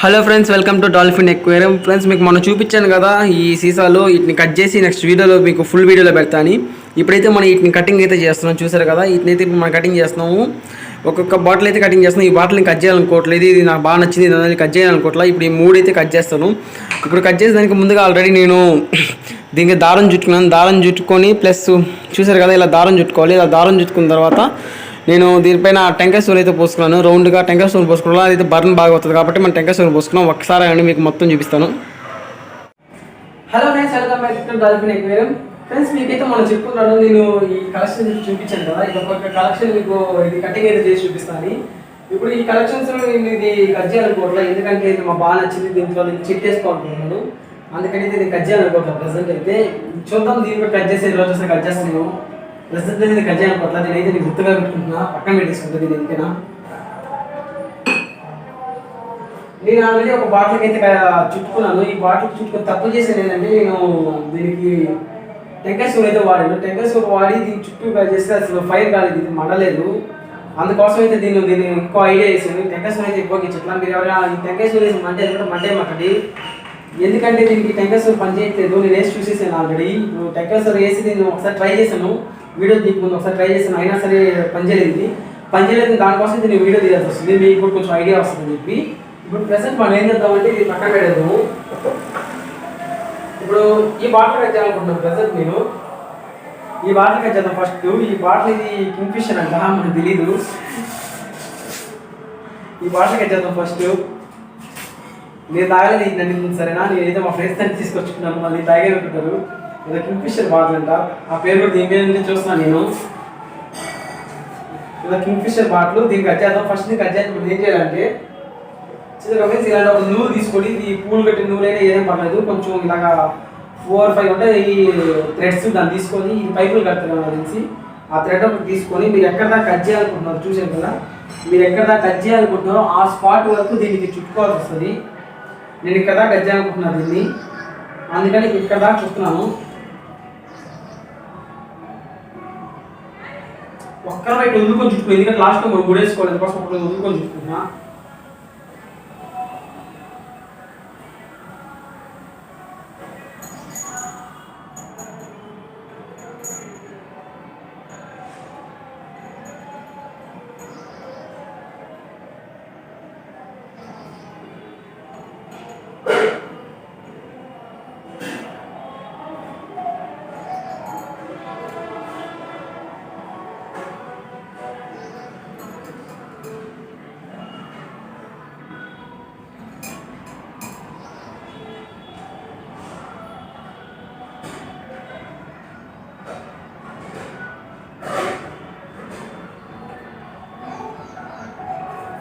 Hello friends, welcome to dolphin aquarium. Friends, మీకు మొన్న చూపించాను కదా ఈ సీసాలో. వీటిని కట్ చేసి నెక్స్ట్ వీడియోలో మీకు ఫుల్ వీడియోలో పెడతాను. ఇప్పుడైతే మనం వీటిని కటింగ్ అయితే చేస్తున్నాం. చూసారు కదా, వీటిని అయితే మనం కటింగ్ చేస్తున్నాము. ఒక్కొక్క బాటిల్ అయితే కటింగ్ చేస్తున్నాం. ఈ బాటిల్ని కట్ చేయాలనుకోవట్లేదు, ఇది నాకు బాగా నచ్చింది, దాన్ని కట్ చేయాలనుకోవట్లేదు. ఇప్పుడు ఈ మూడు అయితే కట్ చేస్తాను. ఇప్పుడు కట్ చేసేదానికి ముందుగా ఆల్రెడీ నేను దీనికి దారం చుట్టుకున్నాను. దారం చుట్టుకొని ప్లస్ చూసారు కదా, ఇలా దారం చుట్టుకోవాలి. ఇలా దారం చుట్టుకున్న తర్వాత నేను దీనిపైన టెంకాయ స్టోన్ అయితే పోసుకున్నాను. రౌండ్గా టెంకాయ స్టోన్ పోసుకోవడం అయితే బర్న్ బాగా అవుతుంది కాబట్టి మనం టెంకాయ స్టోన్ పోసుకున్నాం. ఒకసారి అండి మీకు మొత్తం చూపిస్తాను. Hello friends, welcome back to dolphin aquarium. Friends, మీకైతే మనం చెప్పుకున్నాను, నేను ఈ కలెక్షన్ చూపించాను కదా, ఇది ఒక కలెక్షన్ మీకు ఇది కటింగ్ అయితే చేసి చూపిస్తాను. ఇప్పుడు ఈ కలెక్షన్స్ నేను ఇది కట్ చేయాలనుకోవట్లేదు, ఎందుకంటే ఇది మా బాగా నచ్చింది. దీంట్లో నేను చెక్ చేసుకోవాలనుకుంటున్నాను, అందుకని ఇది నేను కట్ చేయాలనుకోవట్లేదు. ప్రెసెంట్ అయితే చూద్దాం, దీన్ని కట్ చేసే రోజు కట్ చేస్తాను. ప్రస్తుతం నేను కట్ చేయాలనుకోవట్లేదు, నేనైతే నేను గుర్తుగా పెట్టుకుంటున్నా, పక్కన పెట్టేసుకుంటుంది. ఇది ఎందుకైనా నేను ఆల్రెడీ ఒక బాటిల్కి అయితే చుట్టుకున్నాను. ఈ బాటిల్ చుట్టుకొని తప్పు చేసేది ఏంటంటే, నేను దీనికి టెంకాయ స్టోన్ అయితే వాడాను. టెంకాయ స్టోన్ వాడి దీని చుట్టూ చేస్తే అసలు ఫైర్ కాలేదు, ఇది మండలేదు. అందుకోసం అయితే దీన్ని ఎక్కువ ఐడియా చేశాను. టెంకాయ స్టోన్ అయితే ఎక్కువ ఇచ్చట్లా. మీరు ఎవరైనా ఈ టెంకాయ స్టోన్ వేసి మంటే మాట్లాడి, ఎందుకంటే దీనికి టెంకాయ స్టోన్ పని చేయట్లేదు. నేను వేసి చూసేసాను ఆల్రెడీ. ఇప్పుడు టెంకాయ స్టోన్ వేసి నేను ఒకసారి ట్రై చేశాను, వీడియో తీయకుండా ఒకసారి ట్రై చేశాను, అయినా సరే పనిచేయలేదు. దానికోసం నేను వీడియో తీయాల్సి వస్తుంది, మీకు కూడా కొంచెం ఐడియా వస్తుందని చెప్పి. ఇప్పుడు ప్రెసెంట్ మనం ఏం చేద్దామంటే ఇది పక్కన పెడదాము. ఇప్పుడు ఈ బాటిల్ కట్ చేయాలనుకుంటున్నాను. ప్రెసెంట్ నేను ఈ బాటిల్ కట్ చేద్దాం. ఫస్ట్ ఈ బాటిల్ ఇది కింగ్ఫిషర్ అంట, మనకు తెలీదు. ఈ బాటిల్ కట్ చేద్దాం. ఫస్ట్ నేను తాగలేదు ఇది నన్ను, సరేనా? నేనైతే మా ఫ్రెండ్స్ అని తీసుకొచ్చుకున్నాను, మళ్ళీ తాగే ఉంటుంటారు. ఏదో కింగ్ఫిషర్ బాటిల్ అంట, ఆ పేరు కూడా దీని మీద నుంచి చూస్తున్నాను నేను. ఏదో కింగ్ఫిషర్ బాటిల్, దీనికి కట్ చేద్దాం. ఫస్ట్ దీనికి కట్ చేద్దాం. ఏం చేయాలంటే ఫ్రెండ్స్, ఇలాంటి ఒక నూలు తీసుకొని, ఈ పూలు కట్టిన నూలైనా ఏదేం పర్లేదు, కొంచెం ఇలాగా 4-5 ఉంటాయి ఈ థ్రెడ్స్, దాన్ని తీసుకొని ఈ పైపులు కడతారు తెలిసి, ఆ థ్రెడ్ ఒకటి తీసుకొని మీరు ఎక్కడ దాకా కట్ చేయాలనుకుంటున్నారు, చూసారు కదా, మీరు ఎక్కడ దాకా కట్ చేయాలనుకుంటున్నారో ఆ స్పాట్ వరకు దీనికి చుట్టుకోవాల్సి వస్తుంది. నేను ఇక్కడ దాకా కట్ చేయాలనుకుంటున్నాను దీన్ని, అందుకని ఇక్కడ దాకా చూస్తున్నాను. ఒక్కరి బయట వదులుకొని చుట్టుకుని, ఎందుకంటే లాస్ట్లో మనం గుడేసుకోవాలి, అందుకోసం ఒకటి వదులుకొని చుట్టుకున్నా.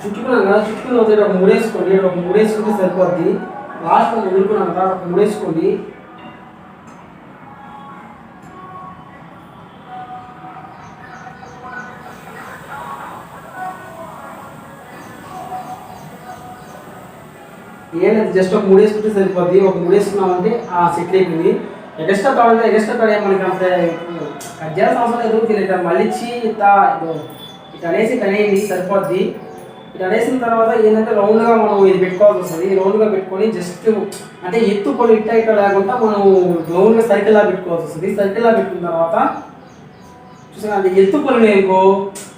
చుట్టుకున్నాను కదా, చుట్టుకుని వదిలేడు ఒక మూడేసుకుంటే సరిపోద్ది. లాస్ట్ వదులుకున్నాను కదా, ఒక మూడేసుకోండి. ఏదైతే జస్ట్ ఒక మూడేసుకుంటే సరిపోద్ది. ఒక మూడేసుకున్నామంటే సెట్ అయిపోయింది. ఎక్స్ట్రా కావాలంటే ఎక్స్ట్రా కాడ మనకి అంత కట్ చేయాల్సిన అవసరం లేదు. తినేట మళ్ళీ ఇట్లా అనేసి కనేయండి, సరిపోద్ది. ఇట్లా అనేసిన తర్వాత ఏంటంటే రౌండ్గా మనం ఇది పెట్టుకోవాల్సి వస్తుంది. రౌండ్గా పెట్టుకొని జస్ట్ అంటే ఎత్తు పొడి ఇట్లా లేకుండా మనం రౌండ్గా సర్కిల్లా పెట్టుకోవాల్సి వస్తుంది. సర్కిల్లా పెట్టుకున్న తర్వాత చూసాను, అంటే ఎత్తు పొలి అనుకో,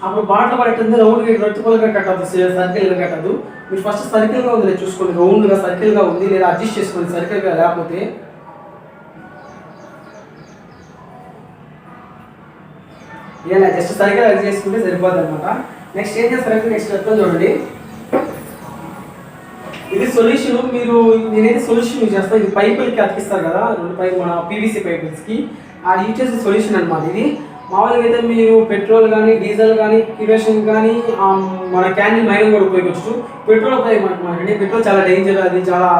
అప్పుడు బాటలు పడుతుంది. రౌండ్గా ఎత్తు పొలిగా కట్టద్దు, సర్కిల్గా కట్టద్దు. మీరు ఫస్ట్ సర్కిల్గా ఉంది చూసుకోండి, రౌండ్గా సర్కిల్గా ఉంది లేదా అడ్జస్ట్ చేసుకోండి. సర్కిల్గా లేకపోతే ఇలా జస్ట్ సర్కిల్ అడ్జస్ట్ చేసుకుంటే సరిపోద్ది అనమాట. నెక్స్ట్ ఏం చేస్తారంటే నెక్స్ట్ చెప్తాను చూడండి. ఇది సొల్యూషన్, మీరు నేనైతే సొల్యూషన్ యూజ్ చేస్తాను. ఇది పైపులకి అతికిస్తారు కదా, 2 పైపు మన పీవీసీ పైపుల్స్కి, అది యూజ్ చేసే సొల్యూషన్ అనమాట. ఇది మామూలుగా అయితే మీరు పెట్రోల్ కానీ, డీజిల్ కానీ, కిరోసిన్ కానీ, మన క్యాండిల్ మైనింగ్ కూడా ఉపయోగించవచ్చు. పెట్రోల్ ఉపయోగపడుతుంది. పెట్రోల్ చాలా డేంజర్, అది చాలా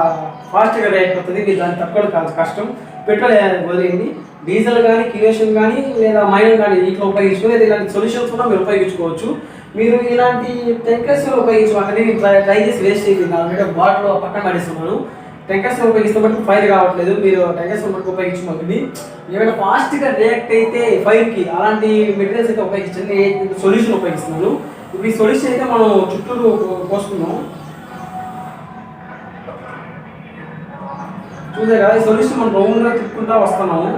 ఫాస్ట్గా రియాక్ట్ అవుతుంది. మీరు దాన్ని తక్కువ కష్టం. పెట్రోల్ వదిలేయండి. డీజిల్ కానీ, కిరోసిన్ కానీ లేదా మైనింగ్ కానీ ఇట్లా ఉపయోగించుకుని ఇలాంటి సొల్యూషన్స్ కూడా మీరు ఉపయోగించుకోవచ్చు. మీరు ఇలాంటి టెంకర్స్ ఉపయోగించమంటే నేను ట్రై చేసి వేస్ట్ అయిపోయింది. ఆల్రెడీ బాటిల్ పక్కన పడేస్తున్నాను. టెంకర్స్ ఉపయోగిస్తే బట్టి ఫైర్ కావట్లేదు. మీరు టెంకర్స్ బట్టి ఉపయోగించమంటుంది. ఏమైనా ఫాస్ట్గా రియాక్ట్ అయితే ఫైర్కి అలాంటి మెటీరియల్స్ అయితే ఉపయోగించండి. సొల్యూషన్ ఉపయోగిస్తున్నాను. ఇప్పుడు ఈ సొల్యూషన్ అయితే మనం చుట్టూరు పోసుకున్నాం. చూసే కదా ఈ సొల్యూషన్ మనం రౌండ్గా తిప్పుకుంటా వస్తున్నాము.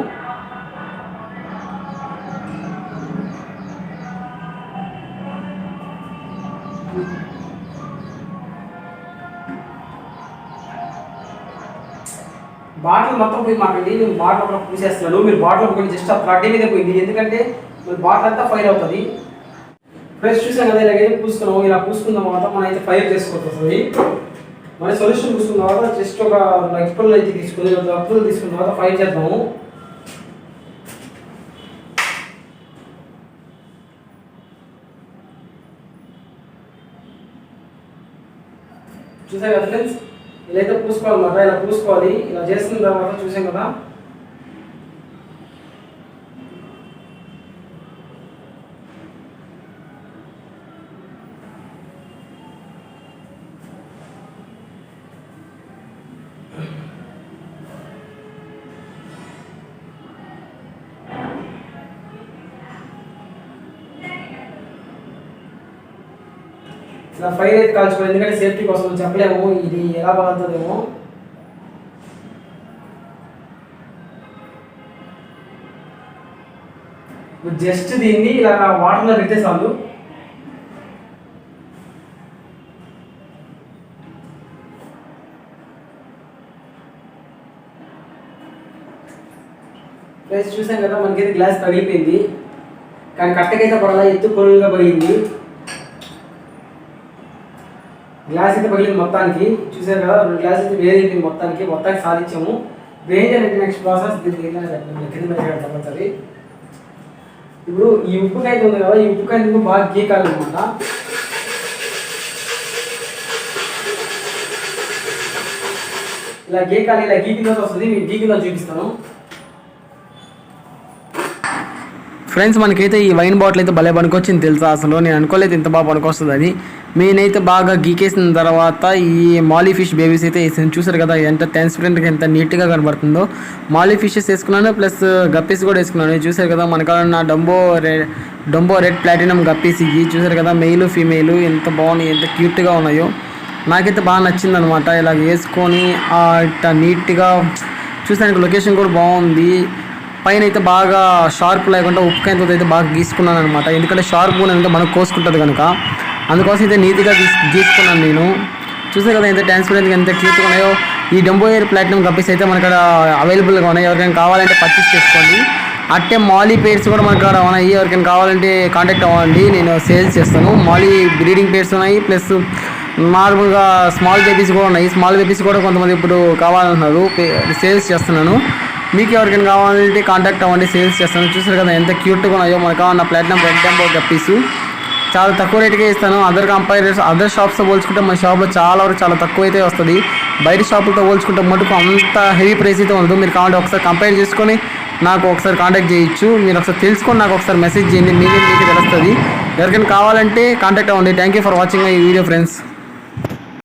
బాటిల్ మొత్తం పోయి మాకండి, నేను బాటిల్ ఒకటి పూసేస్తున్నాను. మీరు బాటిల్ ఒకటి జస్ట్ ఆ థ్రెడ్ మీద పోయింది, ఎందుకంటే మీరు బాటిల్ అంతా ఫైర్ అవుతుంది. ఫ్రెండ్స్ చూసాం కదా, ఇలాగైతే పూసుకున్నాము. ఇలా పూసుకున్న తర్వాత మనం అయితే ఫైర్ చేసుకోవచ్చు వస్తుంది. మన సొల్యూషన్ పూసుకున్న తర్వాత జస్ట్ ఒక ఎక్స్పల్ అయితే తీసుకుని అప్పులు తీసుకున్న తర్వాత ఫైర్ చేద్దాము. చూసాం కదా ఫ్రెండ్స్, ఇలా అయితే పూసుకోవాలన్నమాట. ఇలా పూసుకోవాలి. ఇలా చేసిన తర్వాత చూసాం కదా, ఇలా ఫైర్ అయితే కాల్చుకోవాలి, ఎందుకంటే సేఫ్టీ కోసం చెప్పలేము ఇది ఎలా బాగుంటుందేమో. జస్ట్ దీన్ని ఇలా వాటర్లో పెట్టే చాలు. ప్లస్ చూసాం కదా, మనకైతే గ్లాస్ పగిలిపోయింది, కానీ కట్టకైతే పడాలా, ఎత్తు పొరుగుగా పగిలింది. గ్లాస్ అయితే పగిలింది మొత్తానికి. చూసారు కదా, 2 గ్లాస్ అయితే వేరైపోయింది మొత్తానికి సాధించాము. రేంజ్ అనేది నెక్స్ట్ ప్రాసెస్ దీనికి. ఇప్పుడు ఈ ఉప్పుకాయ ఉంది కదా, ఈ ఉప్పుకాయ బాగా గీకాలన్నమాట. ఇలా గీకాలి. ఇలా గీకిన తర్వాత వస్తుంది, మీకు గీకిందో చూపిస్తాను. ఫ్రెండ్స్ మనకైతే ఈ వైన్ బాటిల్ అయితే భలే పనికొచ్చింది తెలుసా. అసలు నేను అనుకోలేదు ఇంత బాగా పనికొస్తుంది అని. నేనైతే బాగా గీకేసిన తర్వాత ఈ మాలీ ఫిష్ బేబీస్ అయితే వేసాను. చూసారు కదా ఎంత ట్రాన్స్పరెంట్గా ఎంత నీట్గా కనబడుతుందో. మాలీ ఫిషెస్ వేసుకున్నాను, ప్లస్ గప్పీస్ కూడా వేసుకున్నాను. చూసారు కదా మనకాడ డొంబో రెడ్ ప్లాటినం గప్పీస్ ఇవి. చూసారు కదా మెయిల్ ఫీమేల్ ఎంత బాగున్నాయి, ఎంత క్యూట్గా ఉన్నాయో. నాకైతే బాగా నచ్చింది అనమాట. ఇలా వేసుకొని ఇట్లా నీట్గా చూసానికి లొకేషన్ కూడా బాగుంది. పైన అయితే బాగా షార్ప్ లేకుండా ఉప్పుకాయతో అయితే బాగా గీసుకున్నాను అనమాట. ఎందుకంటే షార్ప్ అంటే మనకు కోసుకుంటుంది కనుక, అందుకోసం అయితే నీట్గా గీసుకున్నాను నేను. చూసే కదా ఎంత ట్రాన్స్పరెంట్గా ఎంత క్యూట్గా ఉన్నాయో. ఈ డొంబో ప్లాటినం గప్పీస్ అయితే మనకు అవైలబుల్గా ఉన్నాయి. ఎవరికైనా కావాలంటే పర్చేస్ చేసుకోండి. అట్టే మాలీ పేర్స్ కూడా మనకు ఉన్నాయి. ఎవరికైనా కావాలంటే కాంటాక్ట్ అవ్వండి, నేను సేల్స్ చేస్తాను. మాలీ బ్రీడింగ్ పేర్స్ ఉన్నాయి, ప్లస్ నార్మల్గా స్మాల్ బేబీస్ కూడా ఉన్నాయి. స్మాల్ బేబీస్ కూడా కొంతమంది ఇప్పుడు కావాలంటున్నారు, సేల్స్ చేస్తున్నాను. మీకు ఎవరికైనా కావాలంటే కాంటాక్ట్ అవ్వండి, సేల్స్ చేస్తాను. చూసారు కదా ఎంత క్యూట్గా ఉన్నాయో. మనకు కావాలన్న ప్లాటినం రెడ్ డొంబో గప్పీస్ చాలా తక్కువ రేటుకే ఇస్తాను. అదర్ షాప్స్తో పోల్చుకుంటే మన షాప్లో చాలా తక్కువ అయితే వస్తుంది. బయట షాపులతో పోల్చుకుంటే మటుకు అంత హెవీ ప్రైస్ అయితే ఉండదు. మీరు కావాలంటే ఒకసారి కంపేర్ చేసుకొని నాకు ఒకసారి కాంటాక్ట్ చేయొచ్చు. మీరు ఒకసారి తెలుసుకొని నాకు ఒకసారి మెసేజ్ చేయండి, మీకు తెలుస్తుంది. ఎవరికైనా కావాలంటే కాంటాక్ట్ అవ్వండి. Thank you for watching my video friends.